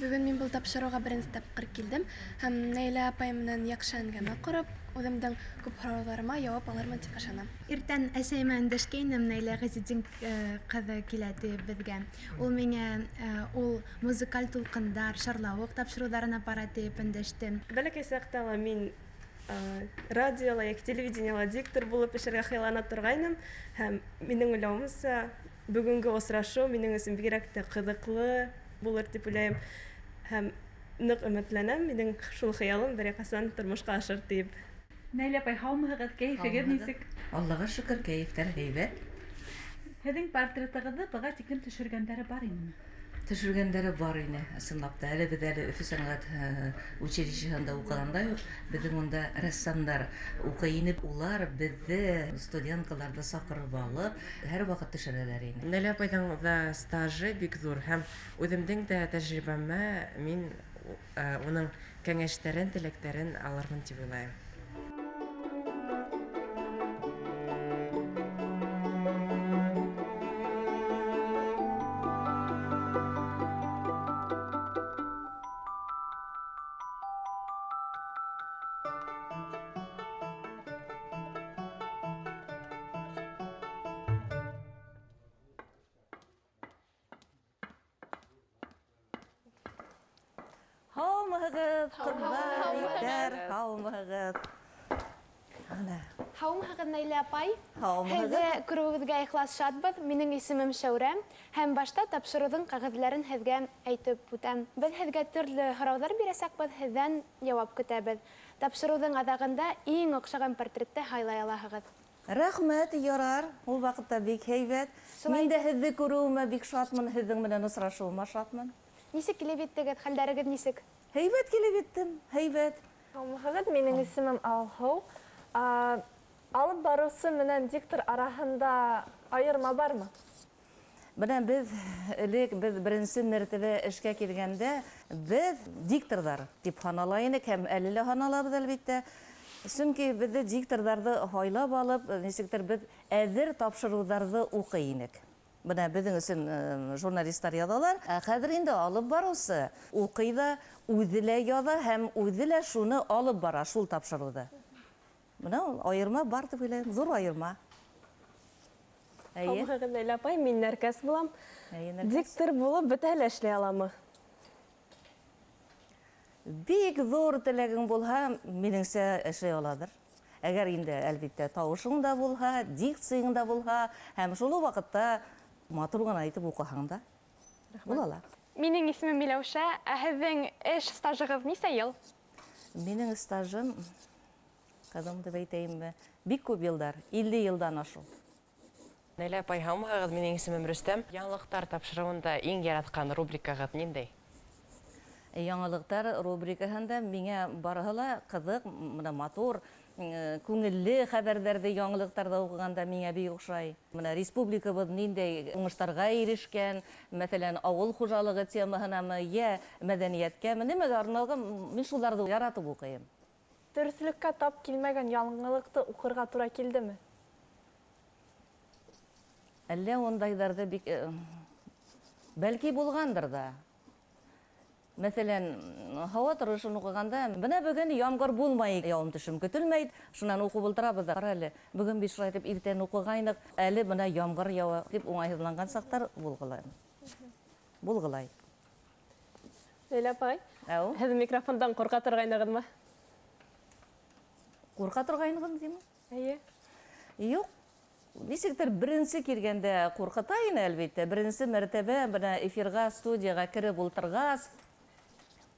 Бүген мин бул тапшыруга беренче тапкыр килдем һәм Нәйлә апай менән яхшы әңгәмә корып, үземнең күп сорауларыма җавап алырмын дип ышанам. Иртән әсәйемә эндәшкәйнем, Нәйлә Газизин кызы килә ди безгә. Ул миңа ул музыкаль тулкындар, шарлавык тапшыруларына бара дип эндәште. Бәләкәй сактагы мин радиола, як телевидениела диктор булып эшләргә хыяллана торгайным һәм минең уйлавымча бүгенге очрашу минең өчен бигрәк тә кызыклы булыр дип уйлыйм һәм нык өметләнәм, минең шул хыялым бер касан тормышка ашыр дип. Нәйлә апай, һаумыгыз, кәефегез нисек? Аллага шөкер, кәефтәр һәйбәт. Һеҙҙең портретығыҙҙы быға тиклем төшөргәндәре бар инеме? Төшөргәндәре бар ине, ысынлап та. Әле беҙ әле Өфө сәнғәт училищеһында уҡығанда юҡ. Беҙҙең унда рәссамдар уҡый ине. Улар беҙҙе, студенткаларҙы саҡырып алып, һәр ваҡыт төшөрәләр ине. Нәйлә апайҙың да стажы бик ҙур һәм үҙемдең дә тәжрибәмә мин уның кәңәштәрен, теләктәрен алырмын тип уйлайым. Һаумыһығыҙ, ҡыҙҙар, егеттәр, һаумыһығыҙ. Һаумыһығыҙ, Нәйлә апай. Һаумыһығыҙ. Һеҙҙе күреүегеҙгә ихлас шатбыҙ. Минең исемем Шәүрә. Һәм башта тапшырыуҙың ҡағыҙҙарын һеҙгә әйтеп үтәм. Беҙ һеҙгә төрлө һорауҙар бирәсәкбеҙ, һеҙҙән яуап көтәбеҙ. Тапшырыуҙың аҙағында иң оҡшаған портретты һайлай алаһығыҙ. Рәхмәт, ярар. Ул ваҡытта бик һәйбәт. Мин дә һеҙҙе күреүемә бик шатмын, һеҙҙең менән осрашыуыма шатмын. Нисек килеп еттегеҙ, хәлдәрегеҙ нисек? Һәйбәт килеп еттем, һәйбәт. Һаумыһығыҙ, минең исемем Алһыу. Алып барыусы менән диктор араһында айырма бармы? Бына беҙ беренсе мәртәбә эшкә килгәндә, беҙ дикторҙар дип һанала инек һәм әле лә һаналабыҙ әлбиттә. Сөнки беҙҙе дикторҙарҙы һайлап алып, нисектер беҙ әҙер тапшырыуҙарҙы уҡый инек. Бына беҙҙең өсөн журналистар яҙалар, ә хәҙер инде алып барыусы уҡый ҙа, үҙе лә яҙа һәм үҙе лә шуны алып бара, шул тапшырыуҙы. Бына айырма бар дип уйлайым, ҙур айырма. Һаумыһығыҙ, Нәйлә апай, мин нәркәс булам. Нәркәс. Диктор булып бөтә лә эшләй аламы? Бик ҙур теләгең булһа, минеңсә эшләй аладыр. Әгәр инде, әлбиттә, тауышың да булһа, дикцияң да булһа, һәм шул ваҡытта матур гына итеп уҡыһаң да, була. Минең исемем Миләүшә. Ә һеҙҙең эш стажығыҙ нисә йыл? Минең стажым, ҡыҙым дип әйтәйемме, бик күп йылдар, 50 йылдан ашу. Нәйлә апай, һаумыһығыҙ, минең исемем Рөстәм. Яңылыҡтар тапшырыуында иң яратҡан рубрикағыҙ ниндәй? Яңылыҡтар рубрикаһында миңә барыһы ла ҡыҙыҡ, матур, күңелле хәбәрҙәрҙе яңылыҡтарҙа уҡығанда миңә бик оҡшай. Республикабыҙ ниндәй уңыштарға ирешкән, мәҫәлән, ауыл хужалығы темаһынамы, йә мәҙәниәткәме, нимәгә арналған, мин шуларҙы яратып уҡыйым. Дөрөҫлөккә тап килмәгән яңылыҡты уҡырға тура килдеме? Әллә ундайҙарҙы бик бәлки булғандыр да. Мәҫәлән, һауа торошон уҡығанда, бына бөгөн ямғыр булмай, яуым-төшөм көтөлмәй, шунан уҡып ултырабыҙ да. Ҡара әле, бөгөн бит шулай итеп иртән уҡығайныҡ, әле бына ямғыр яуа дип уңайһыҙланған саҡтар булғылай. Нәйлә апай, Әу, һеҙ микрофондан ҡурҡа торғайнығыҙмы? ҡурҡа торғайнығыҙ тиме? Эйе. Юҡ. Нисектер беренсе килгәндә ҡурҡыта ине, әлбиттә. Беренсе мәртәбә бына эфирға, студияға кереп ултырғас,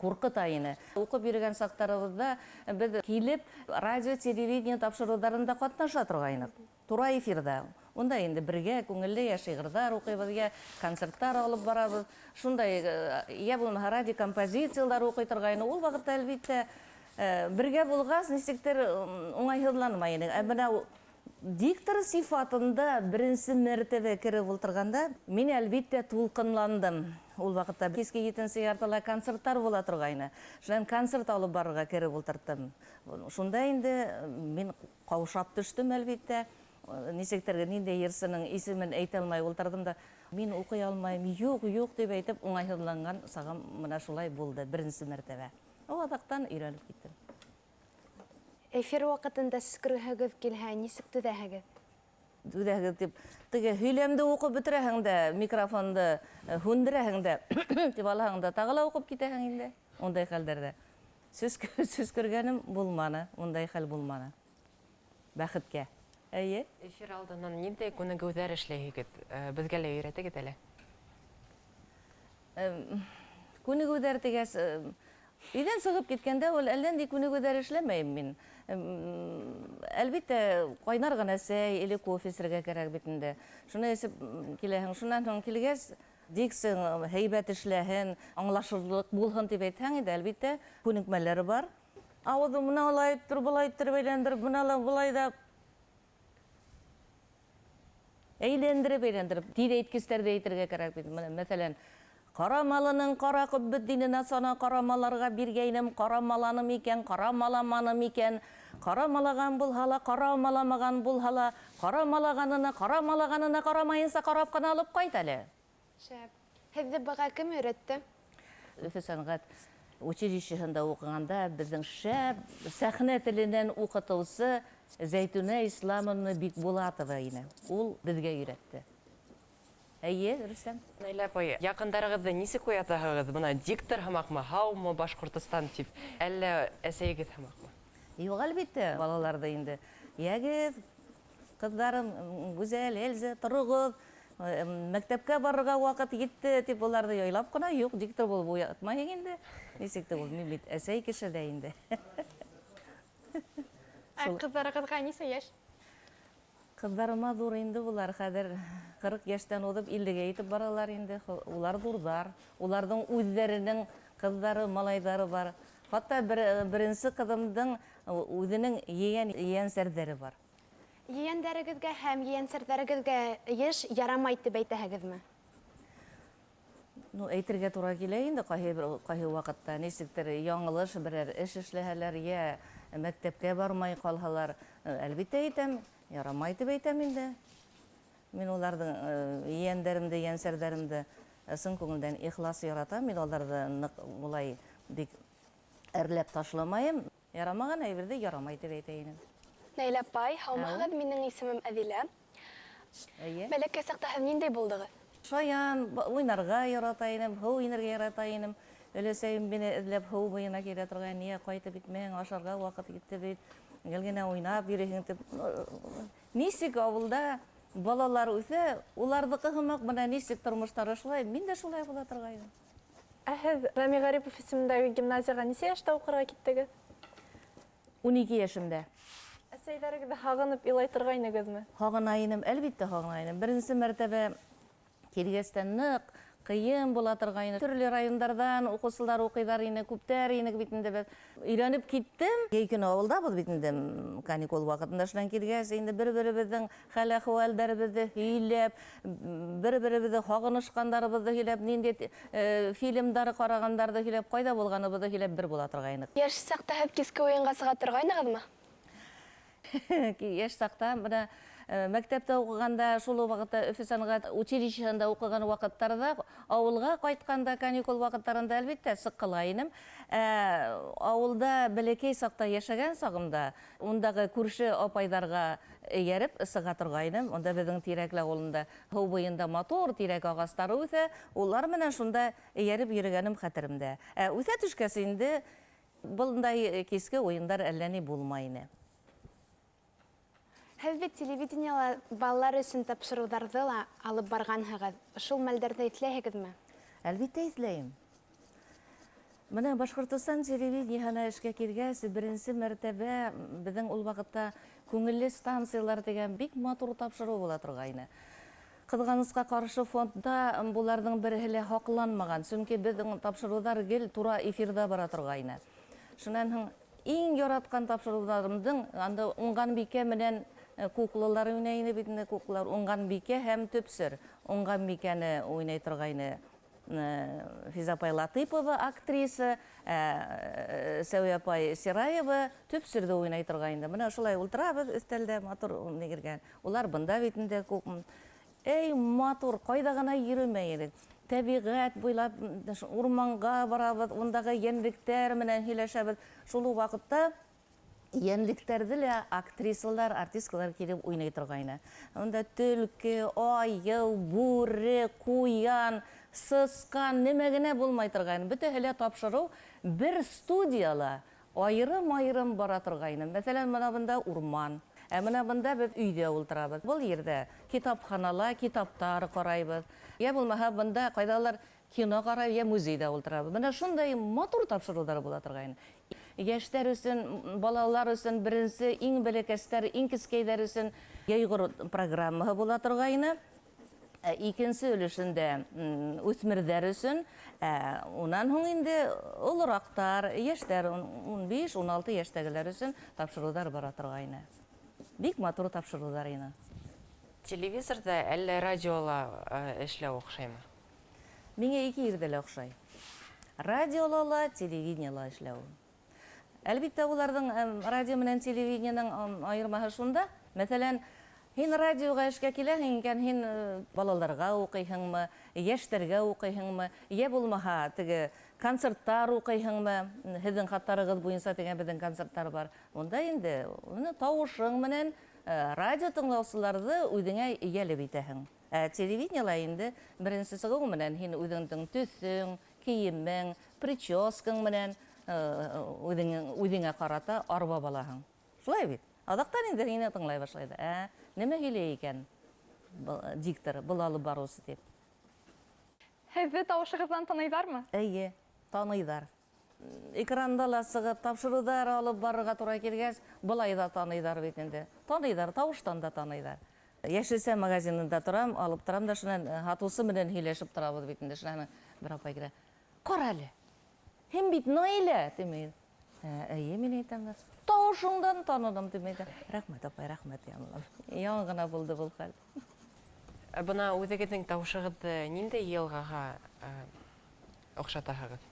ҡурҡыта ине. Уҡып йөрөгән саҡтарыбыҙҙа беҙ килеп радио, телевидение тапшырыуҙарында ҡатнаша торғайныҡ. Тура эфирҙа. Унда инде бергә күңелле йә шиғырҙар уҡыйбыҙ, йә концерттар алып барабыҙ. Шундай, йә булмаһа радиокомпозициялар уҡый торғайны. Ул ваҡытта, әлбиттә, бергә булғас, нисектер уңайһыҙланмай ине. Ә бына диктор сифатында беренсе мәртәбә кереп ултырғанда, мин әлбиттә тулҡынландым. Ул ваҡытта киске 7-нче яртыла концерттар була торғайны. Шунан концерт алып барырға кереп ултырттым. Шунда инде мин ҡаушап төштөм, әлбиттә. нисектерге ниндәй йырсының исемен әйтә алмай ултырдым да, мин укый алмайм, юк, юк дип әйтеп, уңайһыҙланган сағым мына шулай булды, беренсе мәртәбә. О аҙаҡтан өйрәнеп киттем. Эфир ваҡытында сикерһегеҙ килһә, нисек төҙәһегеҙ? Үҙәһегеҙ тип, теге һөйләмде уҡып бөтөрәһең дә, микрофонды һүндерәһең дә, тип алаһың да, тағы ла уҡып китәһең инде, ундай хәлдәрҙә. Сөскөргәнем булманы, ундай хәл булманы. Бәхеткә. Әйе? Эфир алдынан ниндәй күнегеүҙәр эшләйһегеҙ? Беҙгә лә өйрәтегеҙ әле. Күнегеүҙәр тигәс, өйҙән сығып киткәндә, ул әлләндәй күнегеүҙәр эшләмәйем мин. Әлбиттә, ҡайнар ғына сәй, или кофе эсергә кәрәк бит инде. Шуны эсеп киләһең, шунан һуң килгәс, диксың, һәйбәт эшләһен, аңлашырлык булһын тип әйтһәң инде, әлбиттә, күнекмәләре бар. Ауыҙы мына улай иттер, былай иттер, бәйләндереп, мына ла былай да әйләндереп, тиҙ әйткестәрҙе әйтергә кәрәк бит. Мәҫәлән, ҡарамалының ҡара ҡөббөт диненә сана ҡарамаларға биргәйнем, ҡарамаланым икән, ҡарамаламаным икән, ҡарамалаған булһа ла, ҡарамаламаған булһа ла, ҡарамалағанына ҡарамайынса ҡарап ҡына алып ҡайт әле. Шәп. Һеҙҙе быға кем өйрәтте? Өфө сәнғәт училищеһында уҡығанда беҙҙең шәп сәхнә теленән уҡытыусы Зәйтүнә Исламовна Бикбулатова ине. Ул беҙгә өйрәтте. Әйе, Рөстәм? Наилә апай, яҡындарығыҙҙы нисек уятаһығыҙ? Бына диктор һымаҡмы, һаумы, Башҡортостан тип, әллә әсәйегеҙ һымаҡмы? Юҡ, әлбиттә, балаларҙы инде. Йәгеҙ, ҡыҙҙарым, Гүзәл, Эльза, тороғоҙ, мәктәпкә барырға ваҡыт етте, тип уларҙы яйлап ҡына, юҡ, диктор булып уятмайһың инде. Нисек тә ул, мин бит әсәй кешелә инде. Ҡыҙҙарығыҙға нисә йәш? Ҡыҙҙарыма ҙур инде улар, хәҙер 40 йәштән уҙып 50-гә етеп баралар инде. Улар ҙурҙар. Уларҙың үҙҙәренең ҡыҙҙары, малайҙары бар. Хатта беренсе ҡыҙымдың үҙенең ейәнсәрҙәре бар. Ейәндәрегеҙгә һәм ейәнсәрҙәрегеҙгә йәш ярамай тип әйтәһегеҙме? Әйтергә тура килә инде ҡайһы ваҡытта. Нисектер яңылыш берәр эш эшләһәләр, йә мәктәпкә бармай ҡалһалар, әлбиттә әйтәм, ярамай тип әйтәм инде. Мин уларҙың ейәндәремде, ейәнсәрҙәремде ысын күңелдән ихлас яратам. Мин уларҙы ныҡ улай бик әрләп ташламайым. Ярамаған әйберҙе ярамай тип әйтә инем. Наилә апай, һаумыһығыҙ, минең исемем Әҙилә. Әйе. Бәләкәй саҡта һеҙ ниндәй булдығыҙ? Шаян, уйнарға ярата инем, һыу инергә ярата инем. Өләсәйем мине эҙләп һыу буйына килә торған, ниә ҡайтып битмәйһең, ашарға ваҡыт етте бит, гел генә уйнап йөрөйһөң тип. Нисек ауылда балалар үҫә, уларҙыҡы һымаҡ бына нисек тормоштары шулай, мин дә шулай була торғайным. Ә һеҙ Рами Ғарипов исемендәге гимназияға нисә йәштә уҡырға киттегеҙ? 12 йәшемдә. Әсәйҙәрегеҙҙе һағынып илай торғайнығыҙмы? Һағынайным, әлбиттә һағынайным. Беренсе мәртәбә килгәстән ныҡ ҡыйын була торғайны. Төрлө райондарҙан уҡыусылар уҡыйҙар ине, күптәр инек бит инде беҙ. Өйрәнеп киттем. Йәй көнө ауылдабыҙ бит инде, каникул ваҡытында. Шунан килгәс, инде бер-беребеҙҙең хәл-әхүәлдәребеҙҙе һөйләп, бер-беребеҙҙе һағынышҡандарыбыҙҙы һөйләп, ниндәй фильмдар ҡарағандарҙы һөйләп, ҡайҙа булғаныбыҙҙы һөйләп бер була торғайныҡ. Йәш саҡта һеҙ киске уйынға сыға торғайнығыҙмы? Йәш саҡта, бына мәктәптә уҡығанда, шул ваҡытта Өфө сәнғәт училищеһында уҡыған ваҡыттарҙа, ауылға ҡайтҡанда, каникул ваҡыттарында әлбиттә сыҡҡыла инем. Ауылда бәләкәй саҡта йәшәгән сағымда, ундағы күрше апайҙарға эйәреп сыға торғайным. Унда беҙҙең Тирәкле ауылында һыу буйында матур тирәк ағастары үҫә. Улар менән шунда эйәреп йөрөгәнем хәтеремдә. Үҫә төшкәс инде, бындай киске уйындар әллә ни булмай ине. Һеҙ бит телевидениела балалар өсөн тапшырыуҙарҙы ла алып барғанһығыҙ. Шул мәлдәрҙә иҫләйһегеҙме? Әлбиттә иҫләйем. Бына Башҡортостан телевидениеһына эшкә килгәс, беренсе мәртәбә беҙҙең ул ваҡытта күңелле станциялар дигән бик матур тапшырыу була торғайны. Ҡыҙғанысҡа ҡаршы фондта буларҙың береһе лә һаҡланмаған, сөнки беҙҙең тапшырыуҙар гел тура эфирҙа бара торғайны. Шунан һуң иң яратҡан тапшырыуҙарымдың анда уңған бикә менән куклалар уйнай ине бит инде, куклалар уңған бикә һәм төпсөр. Уңған бикәне уйнай торғайны Физа апай Латыпова актриса, Сәуя апай Сираева төпсірді ойнай тұрғайында. Мына шулай ултырабыз өстәлдә матур негерген. Олар бында бетінде күп. Эй, матур, қайда ғана йөрөмәйек. Табиғат буйлап урманға барабыз, ондағы янлектер менән һөйләшәбез. Шул вакытта янлектәрде лә актрисалар, артисткалар килеп уйнай торгайны. Онда төлке, айыл, бүре, куян, сыскан, нимә генә булмай торгайны. Бөтәһе тапшыру бер студияла айрым-айрым бара торгайны. Мәсәлән, менә бында урман. Менә бында без өйдә ултырабыз. Бұл ердә китапханала, китаптар карайбыз. Я булмаһа бында кайдалар кино карап, я музейда ултырабыз. Менә шундай матур тапшырулар була торгайны. Яшьтәр өсөн, балалар өсөн беренче иң бәләкәстәр, иң кискәйләр өсөн яйгыр программаһы була торгайны. Икенче өлешендә үсмердәр өсөн, унан һуң инде олырактар, яшьтәр 15-16 яшьтәгеләр өсөн тапшырулар бара торгайны. Бик матур тапшырулар ине. Телевизорда әллә радиола эшләү охшаймы? Миңа ике ердә лә охшай. Радиола, телевидениела эшләү. Әлбиттә, уларның радио менән телевидениеның айырмаһы шунда. Мәсәлән, һин радиога эшкә киләһең икән, һин балаларга укыйһыңмы, яшьтәргә укыйһыңмы, я булмаһа, теге концерттар укыйһыңмы, һеҙҙең хаттарығыҙ буйынса дигән беҙҙең концерттар бар. Унда инде тауышың менән радио тыңлаусыларҙы үҙеңә йәлеп итәһең. Телевидениела инде беренсе сығыу менән һин үҙеңдең төҫөң, кейемең, прическаң менән үҙеңә ҡарата арба балаһың. Шулай бит. Аҙаҡтан инде һине тыңлай башлайҙы. Нимә һөйләй икән диктор, был алып барыусы тип. Һеҙҙе тауышығыҙҙан таныйҙармы? Эйе, таныйҙар. Экранда ла сығып, тапшырыуҙар алып барырға тура килгәс, былай да таныйҙар бит инде. Таныйҙар, тауыштан да таныйҙар. Йәшелсә магазинында торам, алып торам да шунан һатыусы менән һөйләшеп торабыҙ бит инде. Шунан бер апай килә. Ҡара әле. Һин бит Наилә, тимәй. Эйе, мин әйтәм дә. Тауышыңдан таныдым, тимәй. Рәхмәт, апай, рәхмәт, янлам. Яңы ғына булды был хәл. Бына үҙегеҙҙең тауышығыҙҙы ниндәй йылғаға оҡшатаһығыҙ?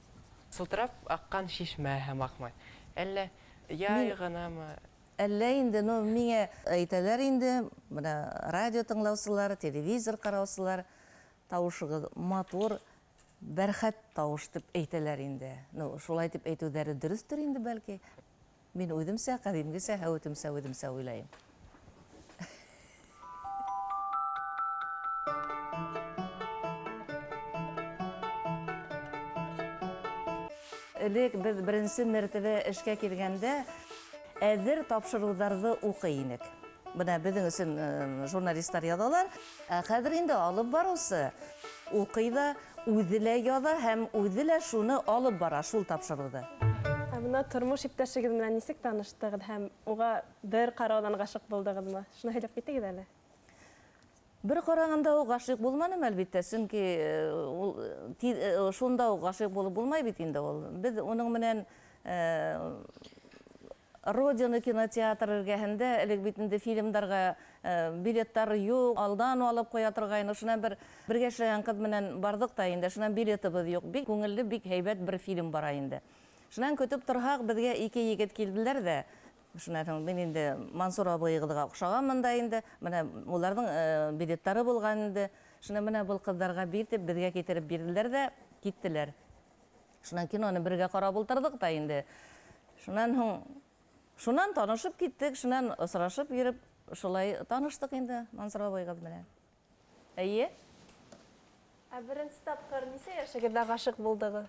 Сылтырап аҡҡан шишмә һымаҡмы? Әллә яй ғынамы? Әллә инде, миңә әйтәләр инде, радио тыңлаусылар, телевизор ҡараусылар, тауышығыҙ матур, бәрхәт тауыш тип әйтәләр инде. Шулай тип әйтеүҙәре дөрөҫтөр инде бәлки. Мин үҙемсә, ҡәҙимгесә, үҙемсә уйлайым. Элек беҙ беренсе мәртәбә эшкә килгәндә әҙер тапшырыуҙарҙы уҡый инек. Бына беҙҙең өсөн журналистар яҙалар. Хәҙер инде алып барыусы уҡый ҙа, үҙе лә яҙа һәм үҙе лә шуны алып бара, шул тапшырыуҙы. Бына тормош иптәшегеҙ менән нисек таныштығыҙ һәм уға бер ҡарауҙан ғашиҡ булдығыҙмы? Шуны һөйләп китегеҙ әле. Бер ҡарағанда ул ғашиҡ булманым, әлбиттә, сөнки шунда ул ғашиҡ булып булмай бит инде ул. Беҙ уның менән Родина кинотеатр эргәһендә элек бит инде фильмдарға билеттар юҡ, алдан алып ҡуя торғайны. Шунан бергә эшләгән ҡыҙ менән барҙыҡ та инде, шунан билетыбыҙ юҡ. Бик күңелле, бик һәйбәт бер фильм бара инде. Шунан көтөп торһаҡ, беҙгә ике егет килделәр дә. Шунан мин инде Мансур абыйығыҙға оҡшағанмын да инде. Менә уларҙың билеттары булған инде. Шунан менә был ҡыҙҙарға биртеп, беҙгә китереп бирҙеләр дә киттеләр. Шунан киноны бергә ҡарап ултырҙыҡ та инде. Шунан танышып киттек, шунан осрашып йөрөп, шулай таныштыҡ инде Мансур абыйығыҙ менән. Эйе? Беренсе тапҡыр нисә йәшегеҙҙә ғашиҡ булдығыҙ?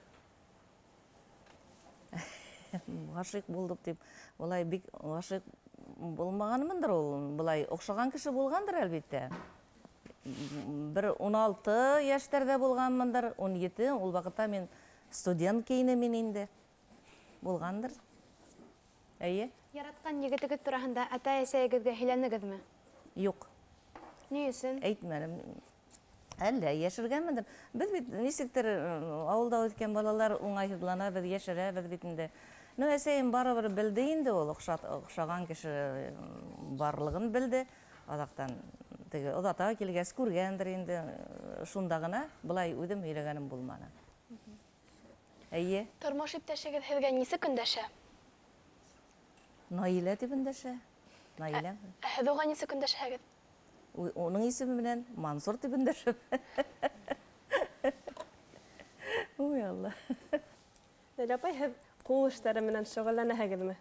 Ғашиҡ булдыҡ тип, улай бик ғашиҡ булмағанмындыр ул. Былай оҡшаған кеше булғандыр, әлбиттә. Бер 16 йәштәрҙә булғанмындыр, 17, ул ваҡытта мин студент кейенем инде. Булғандыр. Әйе? Яратҡан егетегеҙ тураһында ата-әсәйегеҙгә һөйләнегеҙме? Юҡ. Ни өсөн? Әйтмәнем. Әллә йәшергәнмендер. Беҙ бит нисектер ауылда үҫкән балалар уңайһыҙлана, беҙ йәшерәбеҙ бит инде. Әсәйем барыбер белде инде ул, оҡшаған кеше барлығын белде. Аҙаҡтан теге оҙатаға килгәс күргәндер инде, шунда гына былай үҙем һөйләгәнем булманы. Әйе, Тормош иптәшегеҙ һеҙгә нисек өндәшә? Наилә тип өндәшә. Наилә. Һеҙ уға нисек өндәшәһегеҙ? Уның исеме менән Мансур тип өндәшәм. Уй, Алла. Ләйлә апай, һеҙ ҡул эштәре менән шөғөлләнәһегеҙме?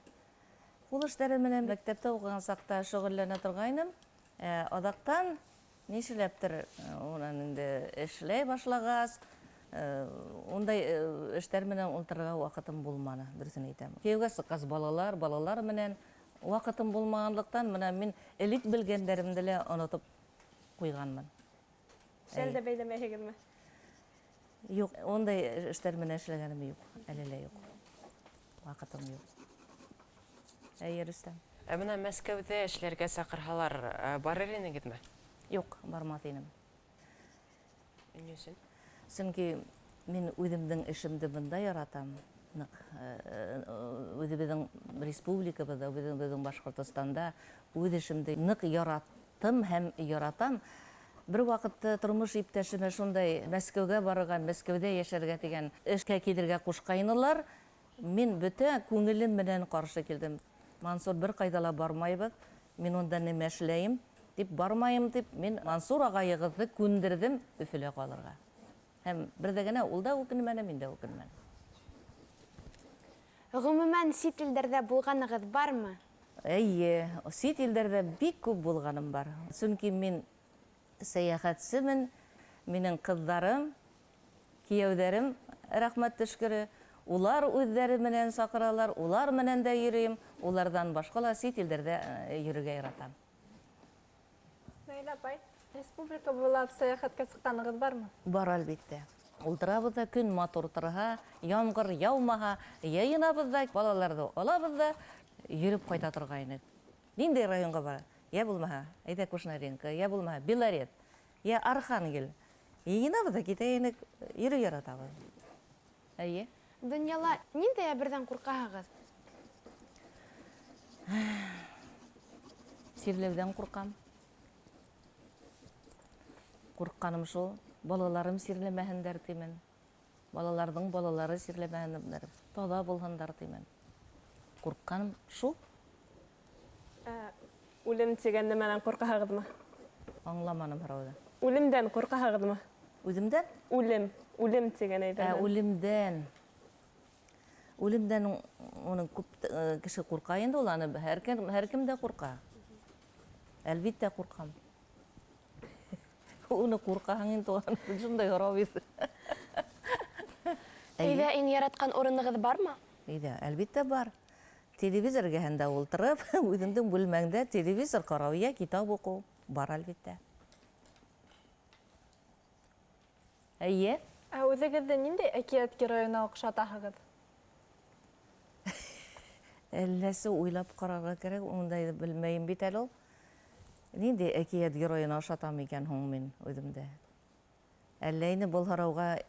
Ҡул эштәре менән мәктәптә уҡыған саҡта шөғөлләнә торғайным. Аҙаҡтан нишләптер унан инде эшләй башлағас, ундай эштәр менән ултырырға ваҡытым булманы, дөрөҫөн әйтәм. Кейәүгә сыҡҡас балалар менән ваҡытым булмағанлыҡтан, менән мин элек белгәндәремде лә онотоп ҡуйғанмын. Шәл дә бәйләмәйһегеҙме? Юҡ, ондай эштәр менән эшләгәнем юҡ, әле лә юҡ. Ваҡытым юҡ. Әйе, Рөстәм? Менә Мәскәүҙә эшләргә саҡырһалар, барыр инегеҙме? Юҡ, бармаҫ инем. Ни өсөн? Сөнки мин үҙемдең эшемде бында яратам. Үҙебеҙҙең республикабыҙҙа, үҙебеҙҙең Башҡортостанда үҙ эшемде ныҡ яраттым һәм яратам. Бер ваҡытта тормош иптәшемә шундай Мәскәүгә барырға, Мәскәүҙә йәшәргә тигән эшкә килергә ҡушҡайнылар. Мин бөтә күңелем менән ҡаршы килдем. Мансур, бер ҡайҙа ла бармайбыҙ, мин унда нимә эшләйем, тип бармайым тип, мин Мансур ағайығыҙҙы күндерҙем Өфөлә ҡалырға. Һәм берҙә генә ул да үкенмәне, мин дә үкенмәнем. Ғөмүмән сит илдәрҙә булғанығыҙ бармы? Әйе, сит илдәрҙә бик күп булғаным бар. Сөнки мин сәйәхәтсемен, минең ҡыҙҙарым, кейәүҙәрем, рәхмәт төшкөрө, улар үҙҙәре менән саҡыралар, улар менән дә йөрөйөм, уларҙан башҡа ла сит илдәрҙә йөрөргә яратам. Ләйлә апай, республика буйлап сәйәхәткә сыҡҡанығыҙ бармы? Бар, әлбиттә. Ултырабыҙ да, көн матур торһа, ямғыр яумаһа, йыйынабыҙ да, балаларҙы алабыҙ да, йөрөп ҡайта торғайныҡ. Ниндәй районға бара? Я булмаһа, әйҙә Кушнаренко, я булмаһа, Белорет, я Архангел. Йыйынабыҙ да, китәйенек, йөрөй яратабыҙ. Әйе. Донъяла ниндәй әберҙән ҡурҡаһығыҙ? Сирләүҙән ҡурҡам. Ҡурҡҡаным шул, балаларым сирләмәһендәр тимен. Балаларҙың балалары сирләмәһендәр, таҙа булһындар тимен. Ҡурҡҡаным шул. Үлем тигән нәмәнән ҡурҡаһығыҙмы? Аңламаным һорауҙы. Үлемдән ҡурҡаһығыҙмы? Үҙемдән? Үлем тигән әйҙән. Үлемдән. Үлемдән уның күп кеше ҡурҡа инде ул, аны һәр кем дә ҡурҡа. Әлбиттә ҡурҡам. Уны ҡурҡаһың инде, шундай һорау бит. Өйҙә иң яратҡан урынығыҙ бармы? Өйҙә, әлбиттә бар. Телевизор эргәһендә ултырып, үҙемдең бүлмәңдә телевизор ҡарау, йә китап уҡыу бар, әлбиттә. Әйе. Ә үҙегеҙҙе ниндәй әкиәт геройына оҡшатаһығыҙ? Әлләсе уйлап ҡарарға кәрәк, ундайҙы белмәйем бит әле ул. Ниндәй әкиәт геройына оҡшатам икән һуң мин үҙемдә? Әллә инде был һорауға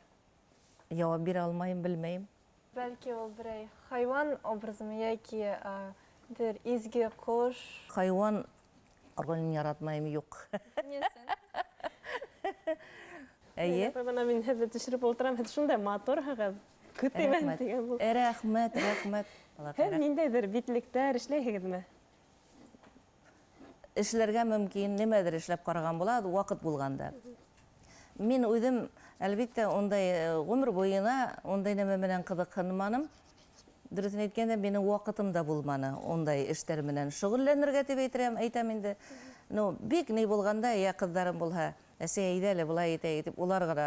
яуап бирә алмайым, белмәйем. Бәлки ул берәй хайван образымы йәки бер изге ҡош. Хайван ролен яратмайым, юҡ. Әйе. Бына мин һеҙҙе төшөрөп ултырам, һеҙ шундай матурһығыҙ. Көтәймән тигән был. Рәхмәт, рәхмәт. Һеҙ ниндәйҙер битлектәр эшләйһегеҙме? Эшләргә мөмкин, нимәдер эшләп ҡараған була, ваҡыт булғанда. Мин үҙем, әлбиттә, ондай ғүмер буйына ондай нәмә менән ҡыҙыҡһынманым. Дөрөҫөн әйткәндә, минең ваҡытым да булманы ондай эштәр менән шөғөлләнергә тип әйтәм инде. Бик ни булғанда, я ҡыҙҙарым булһа, әсәй, әйҙә әле былай итәйек тип, улар ғына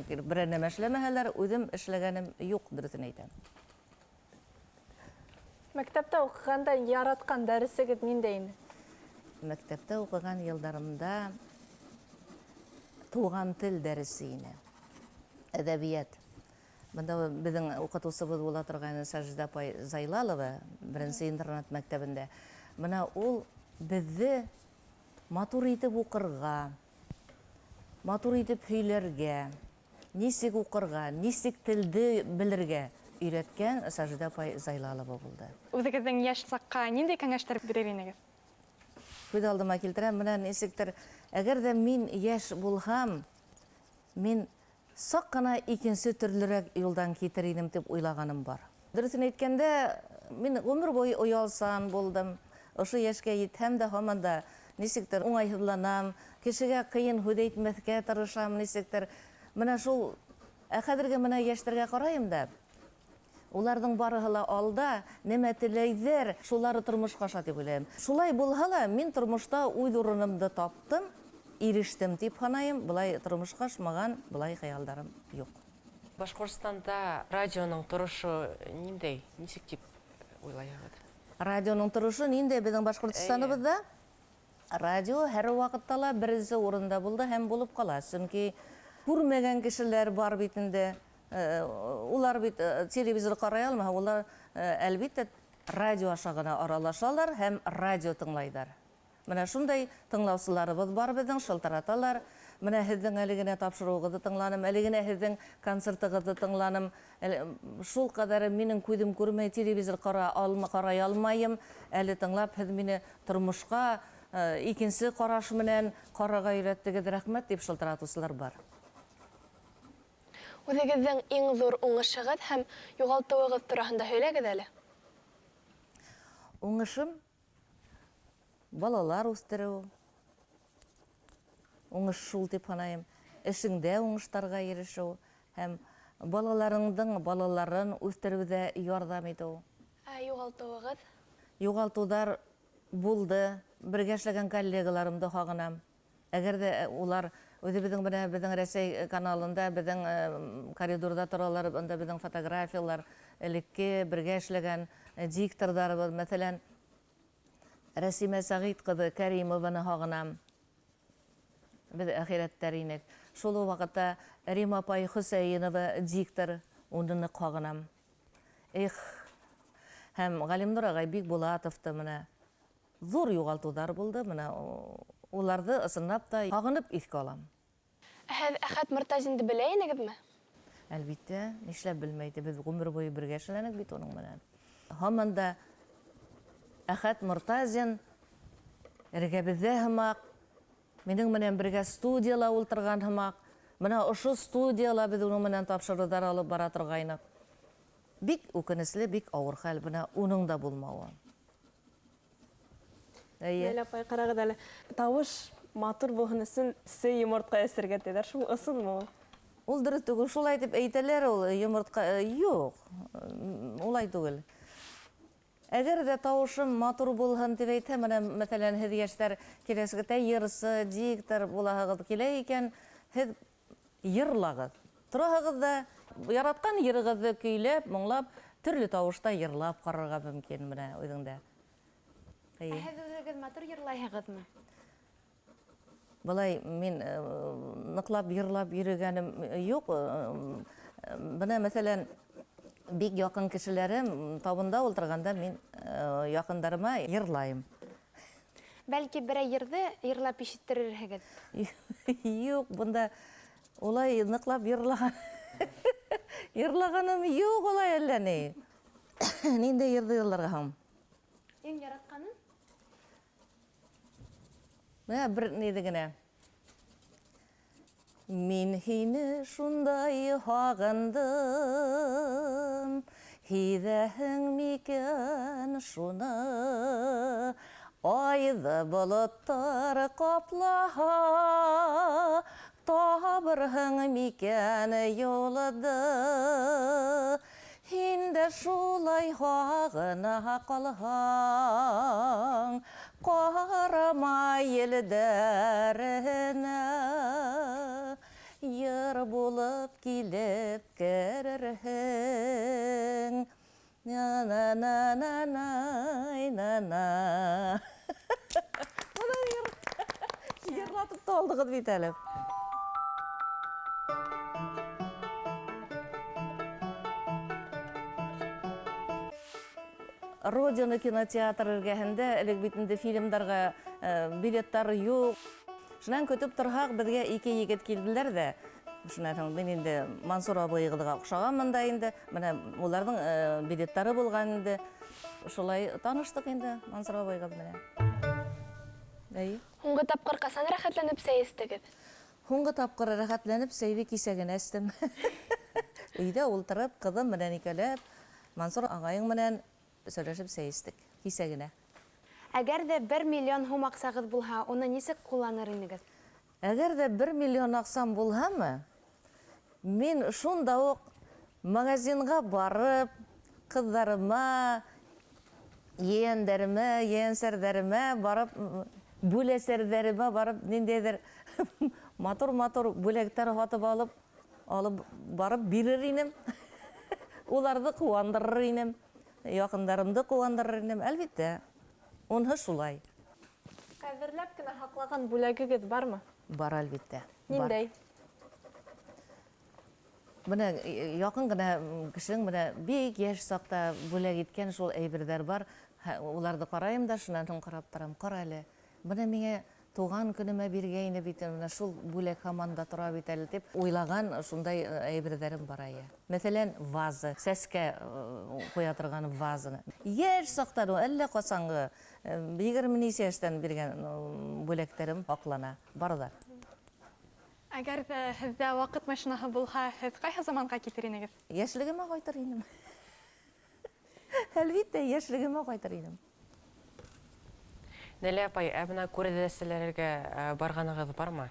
берәр нәмә эшләмәһәләр, үҙем эшләгәнем юҡ, дөрөҫөн әйтәм. Мәктәптә уҡығанда яратҡан дәресегеҙ ниндәй ине? Мәктәптә уҡыған йылдарымда туған тел дәресе ине. Әҙәбиәт. Бында беҙҙең уҡытыусыбыҙ була торған Сажида апай Зайлалова, беренсе интернат мәктәбендә. Бына ул беҙҙе матур итеп уҡырға, матур итеп һөйләргә, нисек уҡырға, нисек телде белергә өйрәткән Сажида апай Зайлалова булды. Үҙегеҙҙең йәш саҡҡа ниндәй кәңәштәр бирер инегеҙ? Күҙ алдыма килтерәм, менән нисектер Әгәр дә мин яшь булһам, мин сак кына икенче төрлерәк юлдан китер идем дип уйлаганым бар. Дөресен әйткәндә, мин гомер буе уялсан булдым. Ошо яшькә итһәм дә һаман да нисектер уңайһыҙланам, кешегә кыйын һүҙ әйтмәҫкә тырышам, нисектер. Менә шул хәзерге менә яшьләргә карайым да, уларның барыһы ла алда, нәмә теләйҙәр, шулары тормошҡа аша дип уйлайым. Шулай булһа ла, мин тормошта үҙ урынымды таптым, ирештем дип һанайым. Былай тормошҡа ашмаған, былай хыялдарым юҡ. Башҡортостанда радионың торошы ниндәй, нисек дип уйлайһығыҙ? Радионың торошы ниндәй безнең Башҡортостаныбыҙҙа? Радио һәр ваҡытта ла беренсе урында булды һәм булып ҡала. Сөнки күрмәгән кешеләр бар бит инде. Улар бит телевизор ҡарай алмаһа, улар әлбиттә радио аша ғына аралашалар һәм радио тыңлайҙар. Менә шундай тыңлаусыларыбыҙ бар беҙҙең, шылтыраталар. Менә һеҙҙең әле генә тапшырыуығыҙҙы тыңланым, әле генә һеҙҙең концертығыҙҙы тыңланым. Шул ҡәҙәр минең күҙем күрмәй, телевизор ҡарай алмайым. Әле тыңлап, һеҙ мине тормошҡа икенсе ҡараш менән ҡарарға өйрәттегеҙ, рәхмәт дип шылтыратыусылар бар. Үҙегеҙҙең иң ҙур уңышығыҙ һәм юғалтыуығыҙ тураһында һөйләгеҙ әле. Уңышым балалар үҫтереү. Уңыш шул дип һанайым. Эшеңдә уңыштарға ирешеү һәм балаларын үҫтереүҙә ярҙам итеү. Юғалтыуығыҙ? Юғалтыуҙар булды. Бергә эшләгән коллегаларымды һағынам. Әгәр дә улар үҙебеҙҙең менән беҙҙең Рәсәй каналында, беҙҙең коридорда торалар, бында беҙҙең фотографиялар, элекке бергә эшләгән дикторҙарыбыҙ, мәҫәлән, Рәсимә Сәғит ҡыҙы Кәримованы һағынам. Беҙ әхирәттәр инек. Шул ваҡытта Рим апай Хөсәйенова диктор, уны ныҡ һағынам. Һәм Ғалимнур ағай Бикбулатовты менә ҙур юғалтыуҙар булды. Менә уларҙы ысынлап та һағынып иҫкә алам. Һеҙ Әхәт Мортазинды белә инегеҙме? Әлбиттә, нишләп белмәйҙе, беҙ ғүмер буйы бергә эшләнек бит уның менән. Һаман да Әхәт Мортазин эргәбеҙҙә һымаҡ, минең менән бергә студияла ултырған һымаҡ. Менә ошо студияла беҙ уның менән тапшырыуҙар алып бара торғайныҡ. Бик үкенесле, бик ауыр хәл, бына уның да булмауы. Ләйлә апай, ҡарағыҙ әле, тауыш матур булһын өсөн сей йомортҡа эсергә тиҙәр. Шул ысынмы ул? Ул дөрөҫ түгел, шулай тип әйтәләр, ул йомортҡа юҡ, улай түгел. Әгәр дә тауышым матур булһын тип әйтһә, менә мәҫәлән, һеҙ йәштәр киләсәктә йырсы, диктор булаһығыҙ килә икән, һеҙ йырлағыҙ. Тораһығыҙ да яратҡан йырығыҙҙы көйләп, моңлап, төрлө тауышта йырлап ҡарарға мөмкин менә үҙеңдә. Һеҙ үҙегеҙ матур йырлайһығыҙмы? Былай мин ныҡлап йырлап йөрөгәнем юҡ. Бына мәҫәлән, бик яҡын кешеләрем табында ултырғанда мин яҡындарыма йырлайым. Бәлки берәй йырҙы йырлап ишеттерерһегеҙ? Юҡ, бында улай ныҡлап йырлағаным юҡ, улай әллә ни. Ниндәй йырҙы йырларға һуң? Иң яратҡанын? Менә бер ниҙе генә. Мин һине шундай һағындым, һиҙәһең микән шуны, айҙы болоттар ҡаплаһа, табырһың микән юлды, һин дә шулай һағына ҡалһаң, ҡарама елдәренә, йыр булып килеп керерһең. На-на-на-на-на-на. Йырлатып та алдығыҙ бит әле. Родина кинотеатры эргәһендә элек бит инде фильмдарға билеттар юҡ. Шунан көтөп торһаҡ, беҙгә ике егет килделәр ҙә. Шунан һуң мин инде Мансур абыйығыҙға оҡшағанмын да инде. Менә уларҙың билеттары булған инде. Шулай таныштыҡ инде Мансур абыйығыҙ менән. Әйе. Һуңғы тапкыр касан рәхәтләнеп сәйестегез? Һуңғы тапкыр рәхәтләнеп сәйҙе кисәген әстем. Өйдә ултырып, ҡыҙым менән икәләп, Мансур ағайың менән сөйләшеп сәйестек кисәгенә. Әгәр дә 1 миллион һум аҡсағыҙ булһа, уны нисек ҡулланыр инегеҙ? Әгәр дә 1 миллион аҡсам булһамы, мин шунда уҡ магазинға барып, ҡыҙҙарыма, ейәндәремә, ейәнсәрҙәремә барып, бүләсәрҙәремә барып, ниндәйҙер матур-матур бүләктәр һатып алып барып бирер инем. Уларҙы ҡыуандырыр инем, яҡындарымды ҡыуандырыр инем, әлбиттә. Унһы шулай. Ҡәҙерләп кенә һаҡлаған бүләгегеҙ бармы? Бар, әлбиттә. Ниндәй? Менә яҡын ғына кешенең менә бик йәш саҡта бүләк иткән шул әйберҙәр бар. Уларҙы ҡарайым да, шунан һуң ҡарап торам. Ҡара әле, бына миңә туған көнөмә биргәйне бит, менә шул бүләк һаман да тора бит әле дип уйлаған шундай әйберҙәрем бар ая. Мәҫәлән, ваза, сәскә ҡуя торған вазаны. Йәш саҡтан, әллә ҡасанғы 20 нисә йәштән биргән бүләктәрем һаҡлана, барҙар. Әгәр ҙә һеҙҙә ваҡыт машинаһы булһа, һеҙ ҡайһы заманға китер инегеҙ? Йәшлегемә ҡайтыр инем. Әлбиттә, йәшлегемә ҡайтыр инем. Нәлә апай, бына күрәҙәселәргә барғанығыҙ бармы?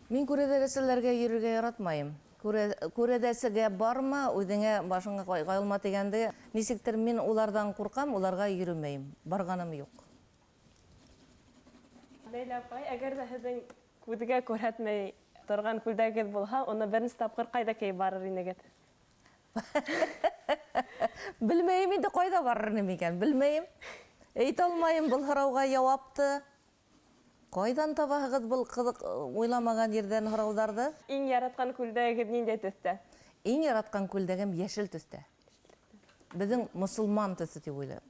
Мин күрәҙәселәргә йөрөргә яратмайым. Күрәҙәсегә барма, үҙеңә башыңа ҡайылма тигәнде. Нисектер мин уларҙан ҡурҡам, уларға йөрөмәйем. Барғаным юҡ. Ләйлә апай, әгәр ҙә һеҙҙең күҙгә күрһәтмәй торған күлдәгегеҙ булһа, уны беренсе тапҡыр ҡайҙа кейеп барыр инегеҙ? Белмәйем инде ҡайҙа барыр инем икән, белмәйем. Әйтә алмайым был һорауға яуапты. Ҡайҙан табаһығыҙ был ҡыҙыҡ уйламаған ерҙән һорауҙарҙы? Иң яратҡан күлдәгегеҙ ниндәй төҫтә? Иң яратҡан күлдәгем йәшел төҫтә. Беҙҙең мосолман төҫө тип уйлайым.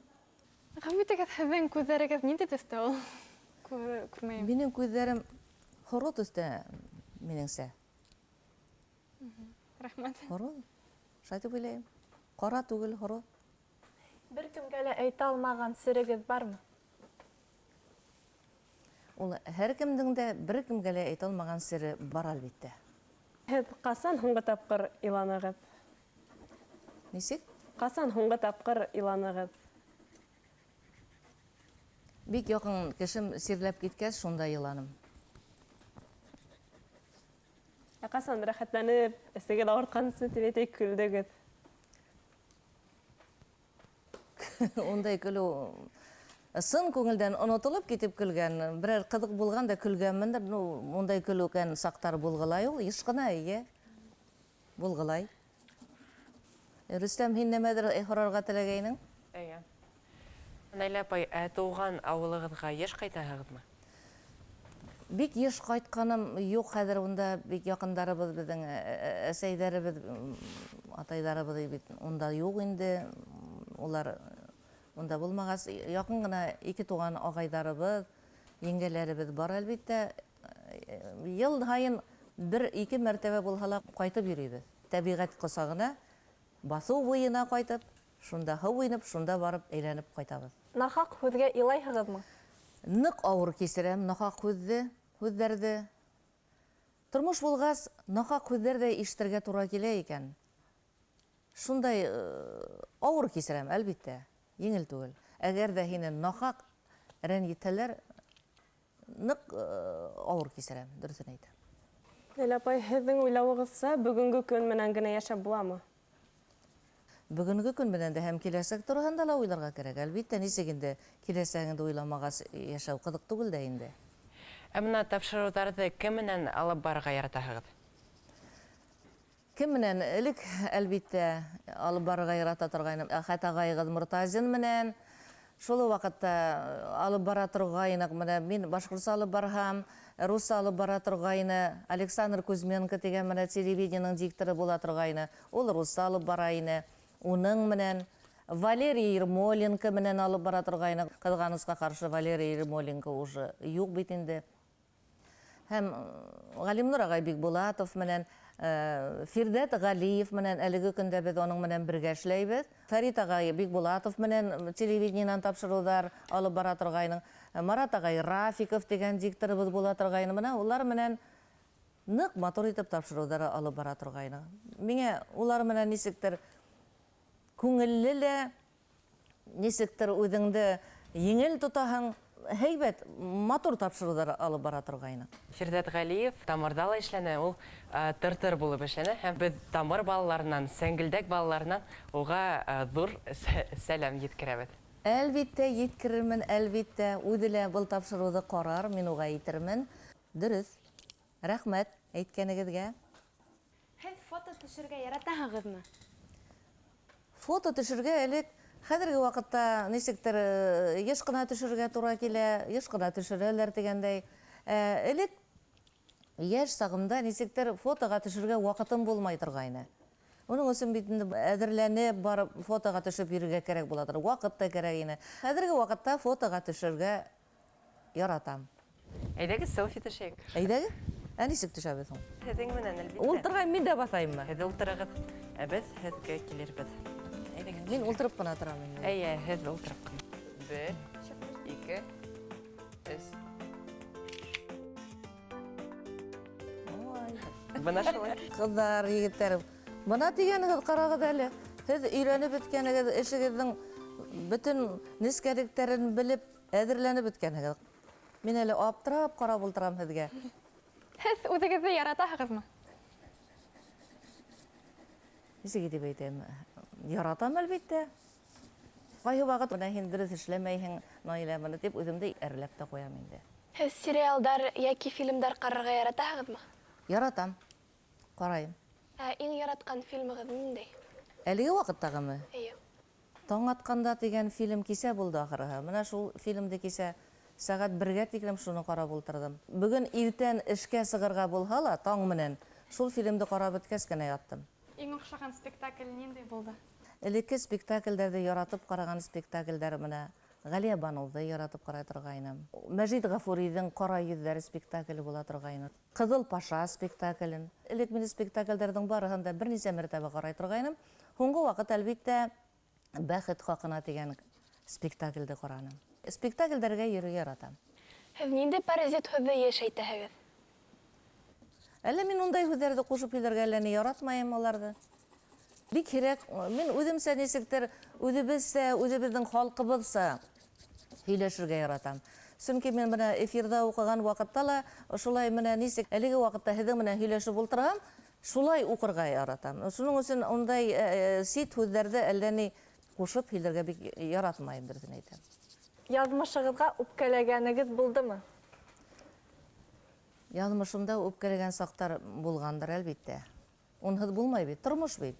Ғәфү итегеҙ, һеҙҙең күҙҙәрегеҙ ниндәй төҫтә ул? Күрмәйем. Минең күҙҙәрем һоро төҫтә, минеңсә. Рәхмәт. Һоро, шулай тип уйлайым. Ҡара түгел, һоро. Бер кемгә лә әйтә алмаған серегеҙ бармы? Ул һәр кемдең дә бер кемгә лә әйтә алмаған сере бар, әлбиттә. Һеҙ ҡасан һуңғы тапҡыр иланығыҙ? Нисек? Ҡасан һуңғы тапҡыр иланығыҙ? Бик яҡын кешем сирләп киткәс, шунда иланым. Ҡасан рәхәтләнеп, эсегеҙ ауыртҡансы тип әйтәйек, көлдөгөҙ? Ондай көлөү сын күңелдән онотолоп китеп көлгән, берәр ҡыҙыҡ булған да көлгәнмендер, ондай көлөүкән саҡтар булғылай ул, йыш ҡына, эйе, булғылай. Рөстәм, һин нәмәдер һорарға теләгәйнең? Әйе. Нәлә апай, тыуған ауылығыҙға йыш ҡайтаһығыҙмы? Бик йыш ҡайтҡаным юҡ хәҙер, унда бик яҡындарыбыҙ, беҙҙең әсәйҙәребеҙ, атайҙарыбыҙ бит унда юҡ инде, улар унда булмағас, яҡын ғына 2 туған ағайҙарыбыҙ, еңгәләребеҙ бар, әлбиттә. Йыл һайын 1-2 мәртәбә булһа ла ҡайтып йөрөйбөҙ. Тәбиғәт ҡосағына, баҫыу буйына ҡайтып, шунда һыу инеп, шунда барып әйләнеп ҡайтабыҙ. Нахаҡ һүҙгә илайһығыҙмы? Ныҡ ауыр кисерәм нахаҡ һүҙҙәрҙе. Тормош булғас, нахаҡ һүҙҙәр ҙә ишетергә тура килә икән. Шундай ауыр кисерәм, әлбиттә, еңел түгел. Әгәр ҙә һине нахаҡ рәнйетһәләр, ныҡ ауыр кисерәм, дөрөҫөн әйтәм. Ләйлә апай, һеҙҙең уйлауығыҙса, бөгөнгө көн менән генә йәшәп буламы? Бөгөнгө көн менән дә һәм киләсәк тураһында ла уйларға кәрәк. Әлбиттә, нисек инде киләсәгеңде уйламағас йәшәү ҡыҙыҡ түгел дә инде. Бына тапшырыуҙарҙы кем менән алып барырға яратаһығыҙ? Кем менән? Элек, әлбиттә, алып барырға ярата торғайным. Әхәт ағайығыҙ Мортазин менән. Шул ваҡытта алып бара торғайныҡ. Менә мин башҡортса алып барһам, русса алып бара торғайны. Александр Кузьменко тигән менә телевидениеның дикторы була торғайны. Ул русса алып бара ине. Уның менән Валерий Ермоленко менән алып бара торғайны. Ҡыҙғанысҡа ҡаршы Валерий Ермоленко уже юҡ бит инде. Һәм Ғалимнур ағай Бикбулатов менән Фирдәт Галиев менән әлеге көндә без аның менән бергә эшләйбез. Фәрит агай Бикбулатов менән телевидениенан тапшырулар алып бара торгайның. Марат агай Рафиков дигән дикторыбыз була торгайны менә улар менән нык матур итеп тапшырулар алып бара торгайны. Миңа улар менән нисектер күңелле лә, нисектер үҙеңде еңел тотаһың, һәйбәт, матур тапшырулар алып бара торгайны. Фирдәт Галиев Тамырдала эшләнә, ул тыр-тыр булып эшләнә һәм без Тамыр балаларынан, Сәңгелдәк балаларынан уга зур сәлам еткерәбез. Әлбиттә, еткерермен, әлбиттә. Үҙе лә был тапшырыуҙы ҡарар, мин уға әйтермен. Дөрөҫ. Рәхмәт әйткәнегеҙгә. Һеҙ фото төшөргә яратаһығыҙмы? Фото төшөргә элек, хәҙерге ваҡытта нисектер йыш ҡына төшөргә тура килә, йыш ҡына төшөрәләр тигәндәй. Элек йәш сағымда нисектер фотоға төшөргә ваҡытым булмай торғайны. Уның өсөн бит әҙерләнеп барып фотоға төшөп йөрөргә кәрәк була торыр. Ваҡыт та кәрәк ине. Хәҙерге ваҡытта фотоға төшөргә яратам. Әйдәгез селфи төшәйек. Әйҙәгеҙ? Ә нисек төшәбеҙ һуң? Һеҙҙең менән әлбиттә. Ултырғайым, мин дә баҫайыммы? Һеҙ ултырығыҙ, ә без һеҙгә килербеҙ. Әйҙәгеҙ. Мин ултырып ҡына торам инде. Әйе, һеҙ ултырып ҡына. 1, 2, 3. Бына шулай. Ҡыҙҙар, егеттәр, бына тигәнегеҙ ҡарағыҙ әле. Һеҙ өйрәнеп бөткәнегеҙ, эшегеҙҙең бөтөн нескәлектәрен белеп, әҙерләнеп бөткәнегеҙ. Мин әле аптырап ҡарап ултырам һеҙгә. Һеҙ үҙегеҙҙе яратаһығыҙмы? Нисек итеп әйтәм? Яратам, әлбиттә. Ҡайһы ваҡыт менән һин дөрөҫ эшләмәйһең, Наилә, быны тип үҙемде әрләп тә ҡуям инде. Һеҙ сериалдар яки фильмдар ҡарарға яратаһығыҙмы? Яратам. Ҡарайым. Иң яратҡан фильмығыҙ ниндәй? Әлеге ваҡыттағымы? Эйе. Таң атҡанда тигән фильм кисә булды ахырыһы. Менә шул фильмды кисә сәғәт 1-гә тиклем шуны ҡарап ултырҙым. Бөгөн иртән эшкә сығырға булһа ла, таң менән, шул фильмды ҡарап бөткәс кенә яттым. Иң оҡшаған спектакль ниндәй булды? Элекке спектакльдәрҙе яратып ҡараған спектакльдәр менә Ғәлиә Баныуҙы яратып ҡарай торғайным. Мәжит Ғафурийҙың «Ҡара йөҙҙәр» спектакле була торғайны. «Ҡыҙыл Паша» спектаклен. Элек мин спектакльдәрҙең барыһын да бер нисә мәртәбә ҡарай торғайным. Һуңғы ваҡыт, әлбиттә, «Бәхет хаҡына» тигән спектаклде ҡараным. Спектакльдәргә йөрөй яратам. Һеҙ ниндәй паразит һүҙҙе йыш әйтәһегеҙ? Әллә мин ундай һүҙҙәрҙе ҡушып һөйләргә әллә ни яратмайым уларҙы. Бик һирәк, мин үҙемсә нисектер, үҙебеҙсә, үҙебеҙҙең халҡыбыҙса һөйләшергә яратам. Сөнки мин менә эфирҙа уҡыған ваҡытта ла, шулай менә нисек, әлеге ваҡытта һеҙҙең менән һөйләшеп ултырһам, шулай уҡырға яратам. Шуның өсөн ундай сит һүҙҙәрҙе әллә ни ҡушып һөйләргә бик яратмайым, дөрөҫөн әйтәм. Яҙмышығыҙға үпкәләгәнегеҙ булдымы? Яҙмышымда үпкәләгән саҡтар булғандыр, әлбиттә. Унһыҙ булмай бит, тормош бит.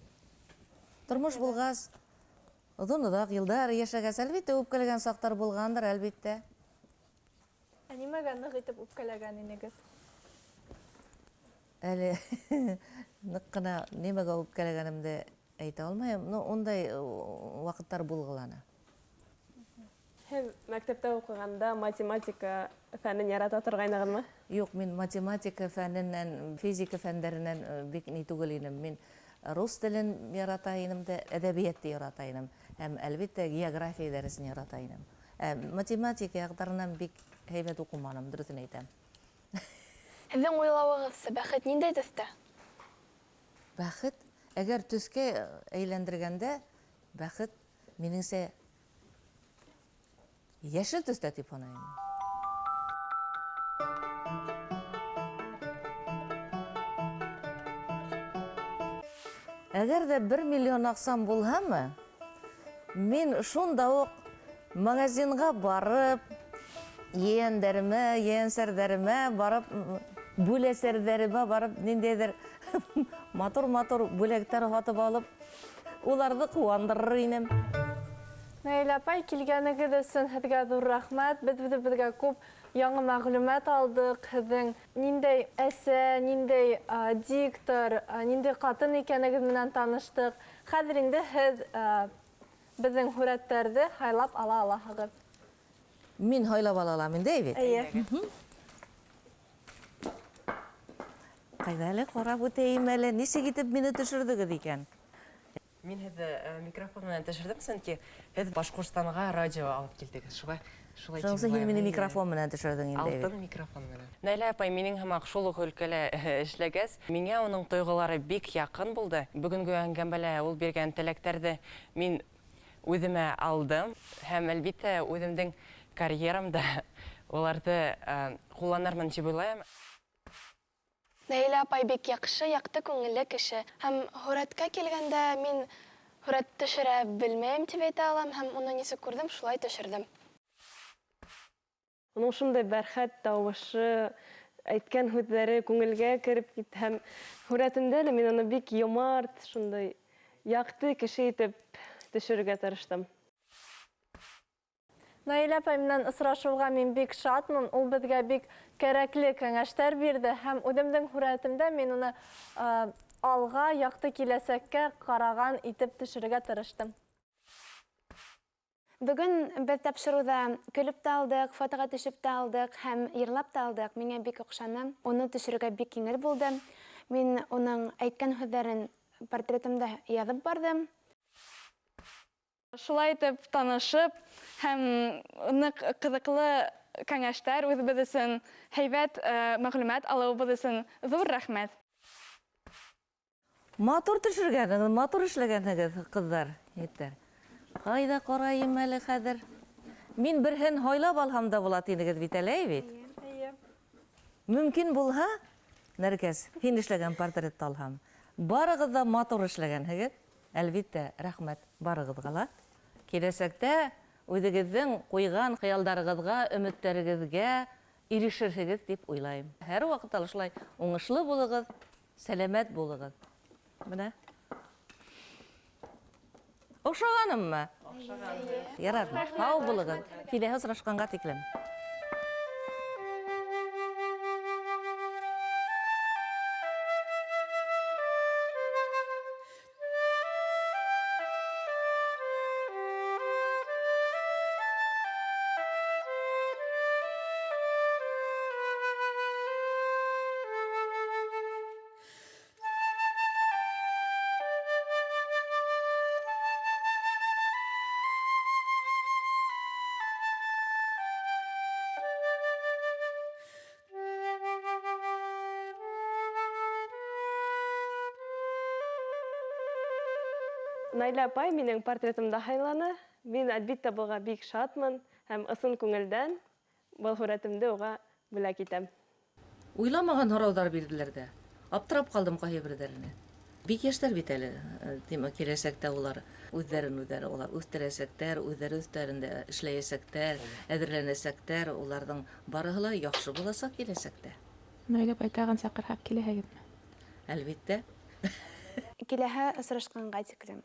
Тормош булғас, оҙон-оҙаҡ йылдар йәшәгәс, әлбиттә, үпкәләгән саҡтар булғандыр, әлбиттә. Ә нимәгә ныҡ итеп үпкәләгән инегеҙ? Әле ныҡ ҡына нимәгә үпкәләгәнемде әйтә алмайым, но ундай ваҡыттар булғыланы. Һеҙ мәктәптә уҡығанда математика фәнен ярата торғайнығыҙмы? Юҡ, мин математика фәненән, физика фәндәренән бик ни түгел инем. Мин рус телен ярата инем дә, әҙәбиәтте ярата инем. Һәм, әлбиттә, география дәресен ярата инем. Математика яҡтарынан бик һәйбәт уҡыманым, дөрөҫөн әйтәм. Һеҙҙең уйлауығыҙса, бәхет ниндәй төҫтә? Бәхет, әгәр төҫкә әйләндергәндә, бәхет минеңсә йәшел төҫтә тип һанайым. Әгәр дә 1 миллион аҡсам булһамы, мин шунда уҡ магазинға барып, ейәндәремә, ейәнсәрҙәремә барып, бүләсәрҙәремә барып, ниндәйҙер матур-матур бүләктәр һатып алып, уларҙы ҡыуандырыр инем. Наилә апай, килгәнегеҙ өсөн һеҙгә ҙур рәхмәт. Беҙгә күп яңы мәғлүмәт алдык. Һеҙҙең ниндәй әсә, ниндәй диктор, ниндәй ҡатын икәнегеҙ менән таныштыҡ. Хәҙер инде һеҙ беҙҙең һүрәттәрҙе һайлап ала алаһығыҙ. Мин һайлап ала алам инде бит. Эйе. Кайда әле карап үтәйем әле, нисек итеп мине төшердегез икән? Мин һеҙҙе микрофон менән төшөрҙөм, сөнки һеҙ Башҡортостанға радио алып килдегеҙ. Шулай Шунысы һин мине микрофон менән төшердең инде. Алтын микрофон менән. Наилә апай, минең һымаҡ шул уҡ өлкәлә эшләгәс, миңә уның тойғолары бик яҡын булды. Бүгөнгө әңгәмәлә ул биргән теләктәрҙе мин үҙемә алдым һәм әлбиттә үҙемдең карьерамда уларҙы ҡулланырмын тип уйлайым. Наилә апай бик яҡшы, яҡты күңелле кеше. Һәм һүрәткә килгәндә мин һүрәт төшөрә белмәйем дип әйтә алам һәм уны нисек күрҙем, шулай төшөрҙөм. Уның шундай бәрхәт тауышы, әйткән һүҙҙәре күңелгә кереп китте һәм һүрәтемдә лә мин уны бик йомарт, шундай яҡты кеше итеп төшөрөргә тырыштым. Наилә апай менән осрашыуға мин бик шатмын. Ул беҙгә бик кәрәкле кәңәштәр бирҙе һәм үҙемдең һүрәтемдә мин уны алға, яҡты киләсәккә ҡараған итеп төшөрөргә тырыштым. Бөгөн беҙ тапшырыуҙа көлөп тә алдыҡ, фотоға төшөп тә алдыҡ һәм йырлап та алдыҡ. Миңә бик оҡшаны. Уны төшөрөргә бик еңел булды. Мин уның әйткән һүҙҙәрен портретымда яҙып бардым. Шулай итеп танышып һәм ныҡ ҡыҙыҡлы кәңәштәр, үҙебеҙ өсөн һәйбәт мәғлүмәт алыуыбыҙ өсөн ҙур рәхмәт. Матур төшөргәнегеҙ, матур эшләгәнегеҙ, ҡыҙҙар, егеттәр. Ҡайҙа ҡарайым әле хәҙер? Мин берһен һайлап алһам да була тинегеҙ бит әле, бит? Мөмкин булһа, Нәркәс, һин эшләгән портретты алһам, барығыҙ да матур эшләгәнһегеҙ. Әлбиттә, рәхмәт барығыҙға ла. Киләсәктә үҙегеҙҙең ҡуйған хыялдарығыҙға, өмөттәрегеҙгә ирешерһегеҙ дип уйлайым. Һәр ваҡытта шулай уңышлы булығыҙ, сәләмәт булығыҙ. Менә. Оҡшағаныммы? Ярар, һау булығыҙ. Киләһе осрашҡанға тиклем. Наилә апай минең портретымда һайланы. Мин әлбиттә булға бик шатмын һәм ысын күңелдән был һүрәтемде уға бүләк итәм. Уйламаған һорауҙар бирҙеләр дә. Аптырап ҡалдым ҡайһы берҙәренә. Бик йәштәр бит әле. Киләсәктә улар үҙҙәрен улар үҫтерәсәктәр, үҙҙәре өҫтәрендә эшләйәсәктәр, әҙерләнәсәктәр. Уларҙың барыһы ла яҡшы буласаҡ киләсәктә. Наилә апай, тағын саҡырһаҡ киләһегеҙме? Әлбиттә. Киләһе осрашҡанға тиклем.